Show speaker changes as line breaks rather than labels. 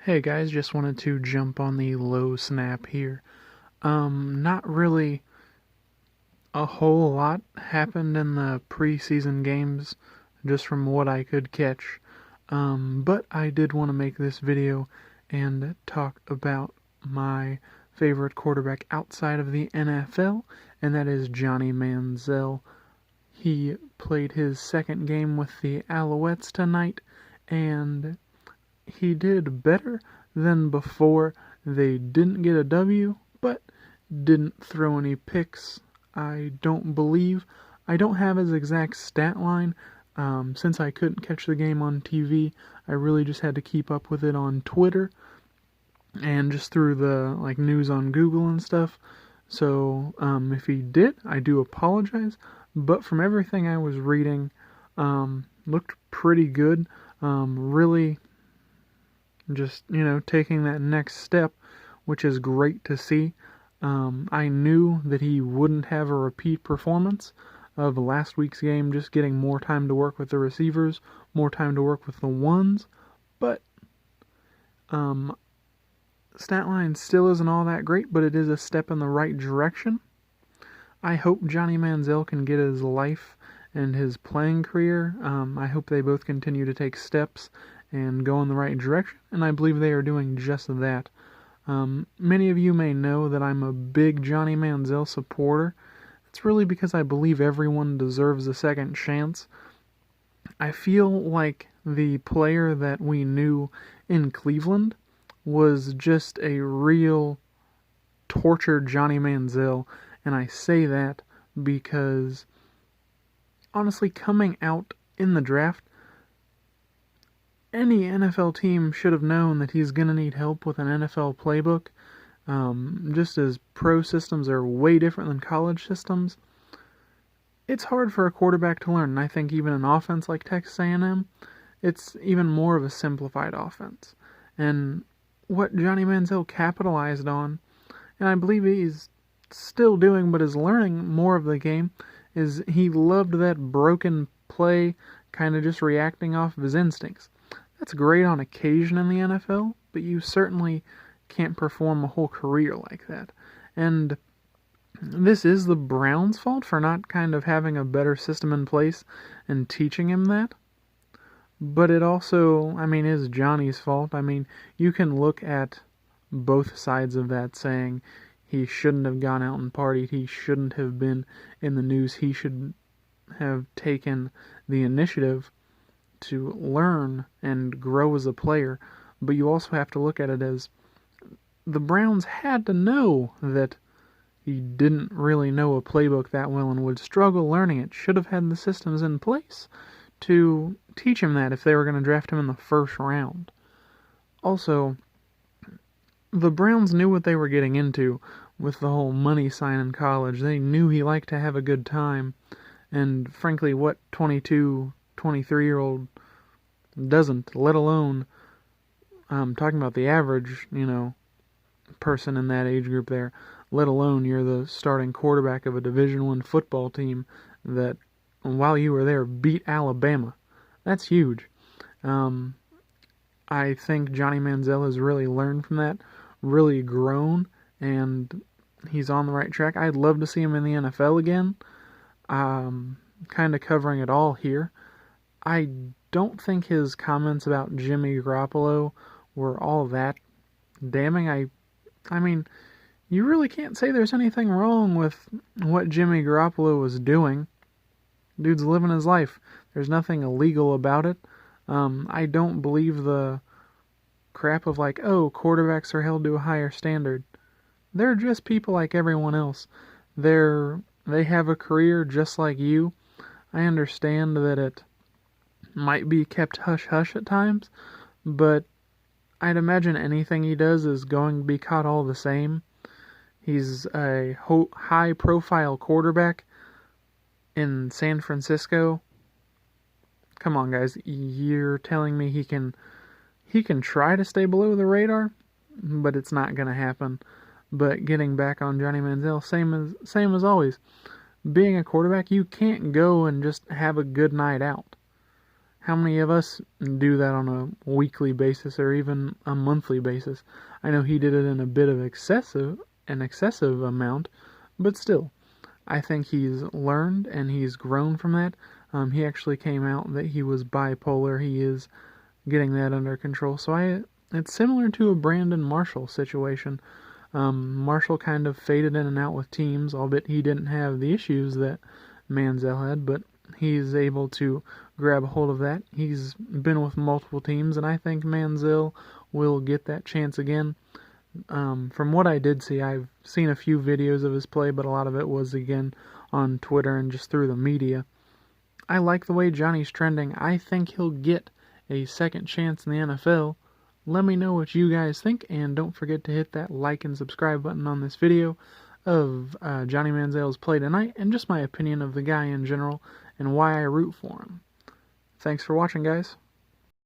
Hey guys, just wanted to jump on the low snap here. Not really a whole lot happened in the preseason games, just from what I could catch. But I did want to make this video and talk about my favorite quarterback outside of the NFL, and that is Johnny Manziel. He played his second game with the Alouettes tonight, and he did better than before. They didn't get a W, but didn't throw any picks, I don't believe. I don't have his exact stat line. Since I couldn't catch the game on TV, I really just had to keep up with it on Twitter and just through the news on Google and stuff. So if he did, I do apologize. But from everything I was reading, looked pretty good. Really just, taking that next step, which is great to see. I knew that he wouldn't have a repeat performance of last week's game, just getting more time to work with the receivers, more time to work with the ones, but stat line still isn't all that great, but it is a step in the right direction. I hope Johnny Manziel can get his life and his playing career. I hope they both continue to take steps and go in the right direction, and I believe they are doing just that. Many of you may know that I'm a big Johnny Manziel supporter. It's really because I believe everyone deserves a second chance. I feel like the player that we knew in Cleveland was just a real tortured Johnny Manziel, and I say that because honestly, coming out in the draft, any NFL team should have known that he's going to need help with an NFL playbook. Just as pro systems are way different than college systems, it's hard for a quarterback to learn. And I think even an offense like Texas A&M, it's even more of a simplified offense. And what Johnny Manziel capitalized on, and I believe he's still doing but is learning more of the game, is he loved that broken play, kind of just reacting off of his instincts. That's great on occasion in the NFL, but you certainly can't perform a whole career like that. And this is the Browns' fault for not kind of having a better system in place and teaching him that. But it also, is Johnny's fault. You can look at both sides of that, saying he shouldn't have gone out and partied, he shouldn't have been in the news, he should have taken the initiative to learn and grow as a player. But you also have to look at it as the Browns had to know that he didn't really know a playbook that well and would struggle learning it. Should have had the systems in place to teach him that if they were going to draft him in the first round. Also, the Browns knew what they were getting into with the whole money sign in college. They knew he liked to have a good time. And frankly, what 22, 23-year-old doesn't, let alone talking about the average, person in that age group there, let alone you're the starting quarterback of a Division I football team that, while you were there, beat Alabama. That's huge. I think Johnny Manziel has really learned from that, really grown, and he's on the right track. I'd love to see him in the NFL again. Kind of covering it all here. I don't think his comments about Jimmy Garoppolo were all that damning. I mean, you really can't say there's anything wrong with what Jimmy Garoppolo was doing. Dude's living his life. There's nothing illegal about it. I don't believe the crap of quarterbacks are held to a higher standard. They're just people like everyone else. They have a career just like you. I understand that it might be kept hush-hush at times, but I'd imagine anything he does is going to be caught all the same. He's a high-profile quarterback in San Francisco. Come on, guys. You're telling me he can try to stay below the radar, but it's not going to happen. But getting back on Johnny Manziel, same as always. Being a quarterback, you can't go and just have a good night out. How many of us do that on a weekly basis or even a monthly basis? I know he did it in a bit of an excessive amount, but still, I think he's learned and he's grown from that. He actually came out that he was bipolar. He is getting that under control. So it's similar to a Brandon Marshall situation. Marshall kind of faded in and out with teams, albeit he didn't have the issues that Manziel had, but he's able to grab a hold of that. He's been with multiple teams, and I think Manziel will get that chance again. From what I did see, I've seen a few videos of his play, but a lot of it was, again, on Twitter and just through the media. I like the way Johnny's trending. I think he'll get a second chance in the NFL. Let me know what you guys think, and don't forget to hit that like and subscribe button on this video of Johnny Manziel's play tonight, and just my opinion of the guy in general, and why I root for him. Thanks for watching, guys.